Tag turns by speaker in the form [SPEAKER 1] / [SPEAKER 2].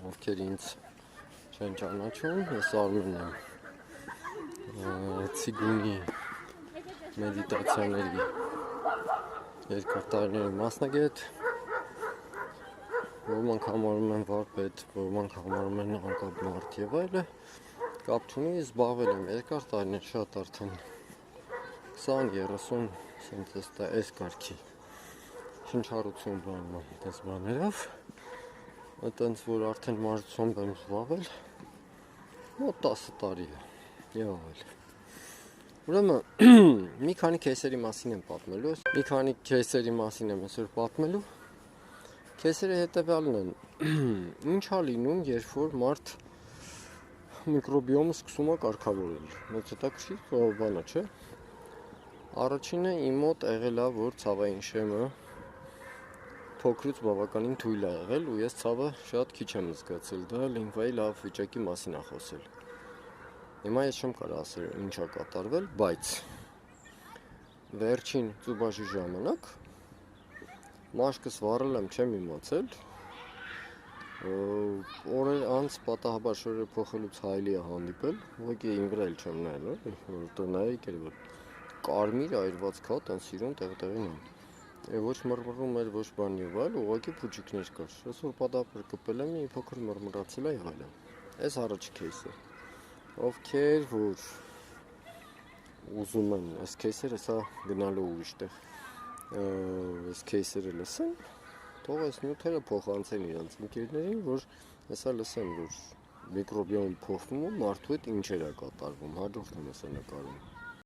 [SPEAKER 1] ովքեր ինձ չեն ճանաչում, ես Արմենն եմ, Ցիգունի մեդիտացիաների երկար տարիների մասնագետ, ոմանք համարում են վարպետ, ոմանք համարում են անկապ մարդ եւ այլը, կապ չունի, զբաղվել եմ երկար տարիներ, շատ արդեն 20-30 սենց այս կարգի շնչառություն բանման դες բաներով, այտենց որ արդեն մարզությամբ եմ զբաղվել, մոտ 10 տարի է եւ այլ։ Ուրեմն մի քանի кейսերի մասին եմ պատմելու, այսօր պատմելու։ Кейսերը հետևյալն են, ինչ է լինում, երբ որ մարդ միկրոբիոմը սկսում է կարգավորել, մեծ հետաքրքիր բան է, չէ՞։ Առաջինը իմ մոտ եղել է, որ ցավային շեմը փոքրուց բավականին թույլ է եղել ու ես ցավը շատ քիչ եմ զգացել, դա լիմֆայի լավ վիճակի մասին է խոսել։ Հիմա ես չեմ կարող ասել ինչ է կատարվել, բայց վերջին ծուբաժի ժամանակ մաշկս վառել եմ, չեմ իմացել, օրեր անց պատահաբար շորերը փոխելուց հայելի է հանդիպել, ուղղակի իմ վրա էլ չեմ նայել, որ տնայի կերպ կարմիր այրված քա, տան սիրուն տեղին են։ Ոչ մռմռում էր, ոչ բան եւ այլ, ուղղակի փուջիկներ կար։ Այսօր պատահաբար կպել եմ, մի փոքր մռմռացել է եւ այլն։ Այս առաջի кейսը։ Ովքեր որ ուզում են այս кейսերը, սա գնալու ուրիշ տեղ, այս кейսերը լսեն, թող այս նյութերը փոխանցեն իրենց ընկերներին, որ հեսա լսեն, որ միկրոբիոմը փոխվում ու մարդու հետ ինչեր է կատարվում, հաջորդն եմ հեսա նկարում։